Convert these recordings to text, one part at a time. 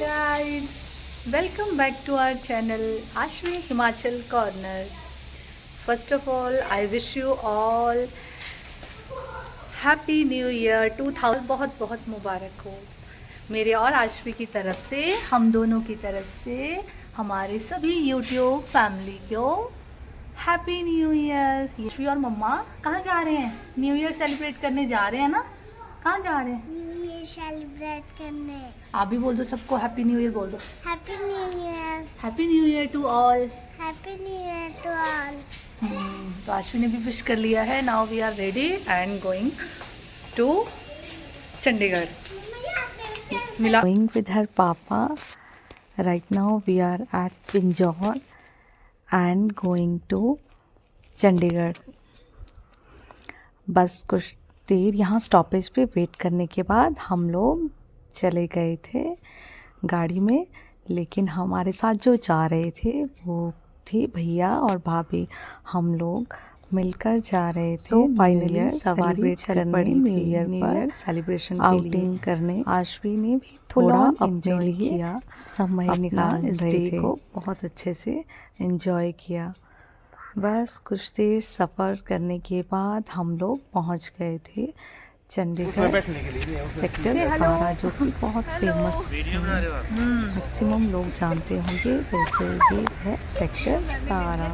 guys, welcome back to our channel Ashvi Himachal Corner. First of all, I wish you all Happy New Year 2000 बहुत बहुत मुबारक हो मेरे और आशवी की तरफ से, हम दोनों की तरफ से, हमारे सभी YouTube फैमिली को हैप्पी न्यू ईयर। आशवी और मम्मा कहाँ जा रहे हैं? न्यू ईयर सेलिब्रेट करने जा रहे हैं ना? कहाँ जा रहे हैं? न्यू ईयर सेलिब्रेट करने। आप भी बोल दो, सबको हैप्पी न्यू ईयर बोल दो। Happy new year. Happy new year to all. Happy new year to all. तो आशवी ने भी विश कर लिया है। Now we are ready and going to Chandigarh. Mila going with her papa. Right now we are at Pinjore and going to Chandigarh. बस कुछ देर यहाँ stoppage पे वेट करने के बाद हम लोग चले गए थे गाड़ी में, लेकिन हमारे साथ जो जा रहे थे वो थे भैया और भाभी। हम लोग मिलकर जा रहे थे फाइनली सवारी करने, न्यू ईयर पर सेलिब्रेशन आउटिंग करने। आशवी ने भी थोड़ा एंजॉय किया, समय निकाल इस डे को बहुत अच्छे से एंजॉय किया। बस कुछ देर सफ़र करने के बाद हम लोग पहुंच गए थे चंडीगढ़ सेक्टर 17, जो कि बहुत फेमस मैक्सिमम लोग जानते होंगे। तो ये है सेक्टर 17।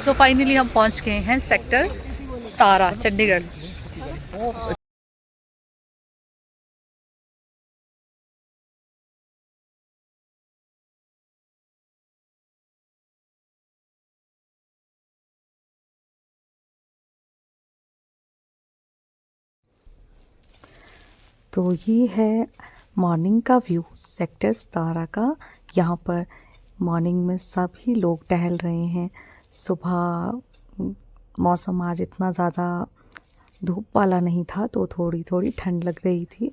सो फाइनली हम पहुंच गए हैं सेक्टर 17 चंडीगढ़। तो ये है मॉर्निंग का व्यू सेक्टर 17 का। यहाँ पर मॉर्निंग में सभी लोग टहल रहे हैं। सुबह मौसम आज इतना ज़्यादा धूप वाला नहीं था, तो थोड़ी थोड़ी ठंड लग रही थी,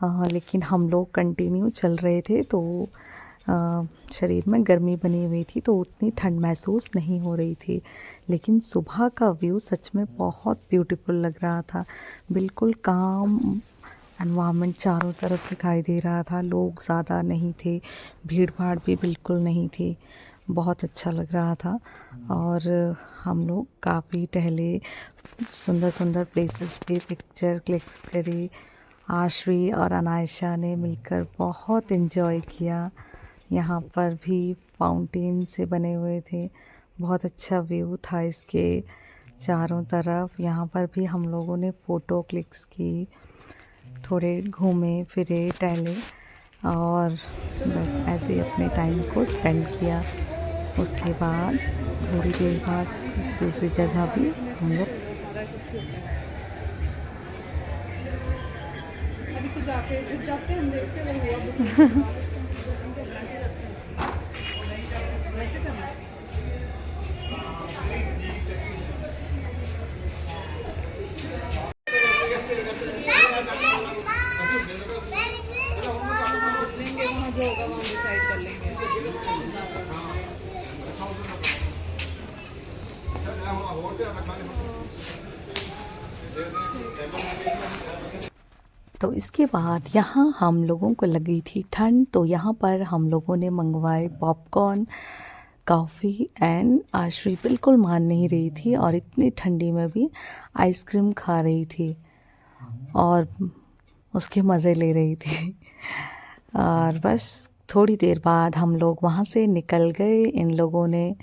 लेकिन हम लोग कंटिन्यू चल रहे थे तो शरीर में गर्मी बनी हुई थी, तो उतनी ठंड महसूस नहीं हो रही थी। लेकिन सुबह का व्यू सच में बहुत ब्यूटीफुल लग रहा था। बिल्कुल काम एनवायरनमेंट चारों तरफ दिखाई दे रहा था। लोग ज़्यादा नहीं थे, भीड़ भाड़ भी बिल्कुल नहीं थी। बहुत अच्छा लग रहा था और हम लोग काफ़ी टहले, सुंदर सुंदर प्लेसेस पे पिक्चर क्लिक्स करी। आशवी और अनायशा ने मिलकर बहुत एंजॉय किया। यहाँ पर भी फाउंटेन से बने हुए थे, बहुत अच्छा व्यू था इसके चारों तरफ। यहाँ पर भी हम लोगों ने फ़ोटो क्लिक्स की, थोड़े घूमे फिरे टहले और बस ऐसे ही अपने टाइम को स्पेंड किया। उसके बाद थोड़ी देर बाद दूसरी जगह भी हम लोग अभी तो जाके हम देखते हैं। तो इसके बाद यहाँ हम लोगों को लगी थी ठंड, तो यहाँ पर हम लोगों ने मंगवाए पॉपकॉर्न, कॉफ़ी एंड आशवी बिल्कुल मान नहीं रही थी और इतनी ठंडी में भी आइसक्रीम खा रही थी और उसके मज़े ले रही थी। और बस थोड़ी देर बाद हम लोग वहाँ से निकल गए। इन लोगों ने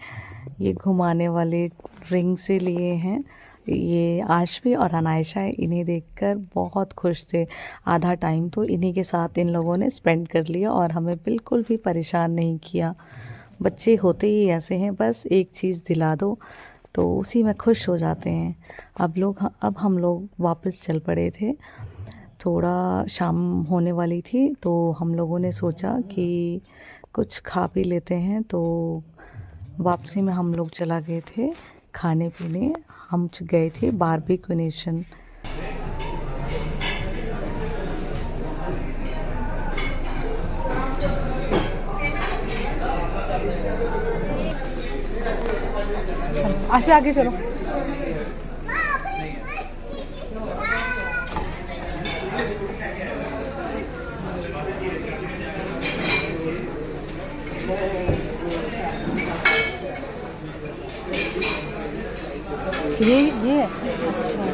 ये घुमाने वाले रिंग से लिए हैं। ये आशवी और अनायशा इन्हें देखकर बहुत खुश थे। आधा टाइम तो इन्हीं के साथ इन लोगों ने स्पेंड कर लिया और हमें बिल्कुल भी परेशान नहीं किया। बच्चे होते ही ऐसे हैं, बस एक चीज़ दिला दो तो उसी में खुश हो जाते हैं। अब हम लोग वापस चल पड़े थे। थोड़ा शाम होने वाली थी, तो हम लोगों ने सोचा कि कुछ खा पी लेते हैं, तो वापसी में हम लोग चला गए थे खाने पीने। हम गए थे बारबेक्यू नेशन। आशवी आगे चलो। ये अच्छा।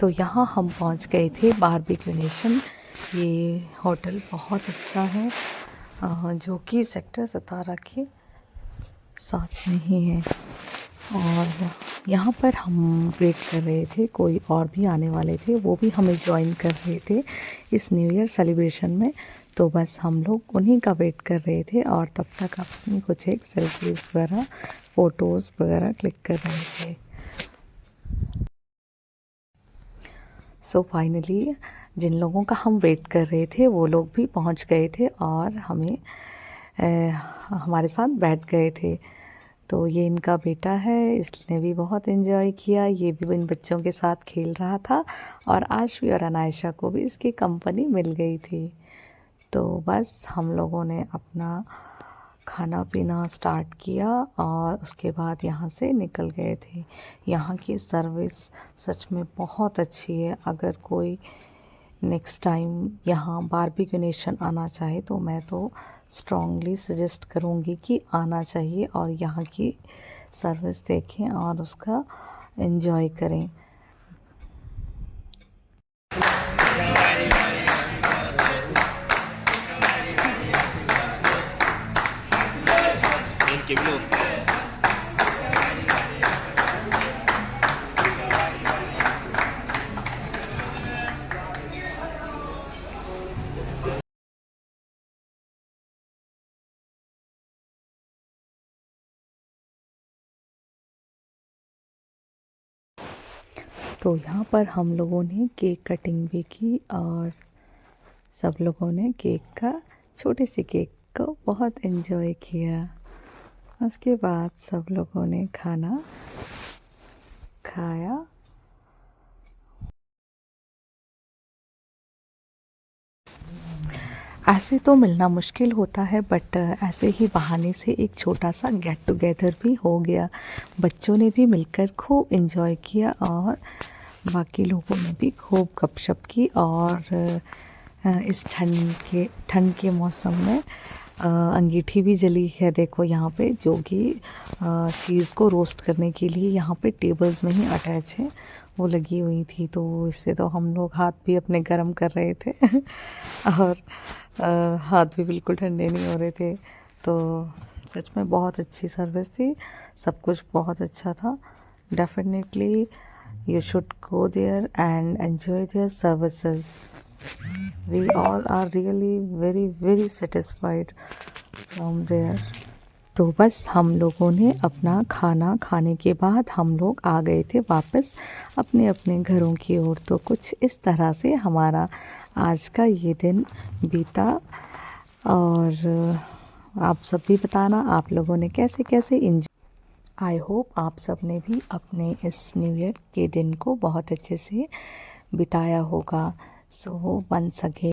तो यहाँ हम पहुँच गए थे बारबेक्यू नेशन। ये होटल बहुत अच्छा है जो कि सेक्टर 17 के साथ में ही है। और यहाँ पर हम वेट कर रहे थे, कोई और भी आने वाले थे, वो भी हमें ज्वाइन कर रहे थे इस न्यू ईयर सेलिब्रेशन में। तो बस हम लोग उन्हीं का वेट कर रहे थे और तब तक अपनी कुछ एक सेल्फीज़ वगैरह फ़ोटोज़ वगैरह क्लिक कर रहे थे। सो फाइनली जिन लोगों का हम वेट कर रहे थे वो लोग भी पहुंच गए थे और हमें हमारे साथ बैठ गए थे। तो ये इनका बेटा है, इसने भी बहुत एंजॉय किया, ये भी इन बच्चों के साथ खेल रहा था और आशवी और अनायशा को भी इसकी कंपनी मिल गई थी। तो बस हम लोगों ने अपना खाना पीना स्टार्ट किया और उसके बाद यहाँ से निकल गए थे। यहाँ की सर्विस सच में बहुत अच्छी है। अगर कोई नेक्स्ट टाइम यहाँ बारबेक्यू नेशन आना चाहे तो मैं तो स्ट्रॉन्गली सजेस्ट करूँगी कि आना चाहिए और यहाँ की सर्विस देखें और उसका एंजॉय करें। तो यहाँ पर हम लोगों ने केक कटिंग भी की और सब लोगों ने केक का छोटे से केक को बहुत एंजॉय किया। उसके बाद सब लोगों ने खाना खाया। ऐसे तो मिलना मुश्किल होता है बट ऐसे ही बहाने से एक छोटा सा गेट टुगेदर भी हो गया। बच्चों ने भी मिलकर खूब एंजॉय किया और बाकी लोगों ने भी खूब गपशप की और इस ठंड के मौसम में अंगीठी भी जली है। देखो यहाँ पे जो कि चीज़ को रोस्ट करने के लिए यहाँ पे टेबल्स में ही अटैच है, वो लगी हुई थी। तो इससे तो हम लोग हाथ भी अपने गर्म कर रहे थे और हाथ भी बिल्कुल ठंडे नहीं हो रहे थे। तो सच में बहुत अच्छी सर्विस थी, सब कुछ बहुत अच्छा था। Definitely you should go there and enjoy their services. We all are really very satisfied from there. तो बस हम लोगों ने अपना खाना खाने के बाद हम लोग आ गए थे वापस अपने अपने घरों की ओर। तो कुछ इस तरह से हमारा आज का ये दिन बीता। और आप सब भी बताना आप लोगों ने कैसे कैसे एंजॉय। आई होप आप सब ने भी अपने इस न्यू ईयर के दिन को बहुत अच्छे से बिताया होगा। So once again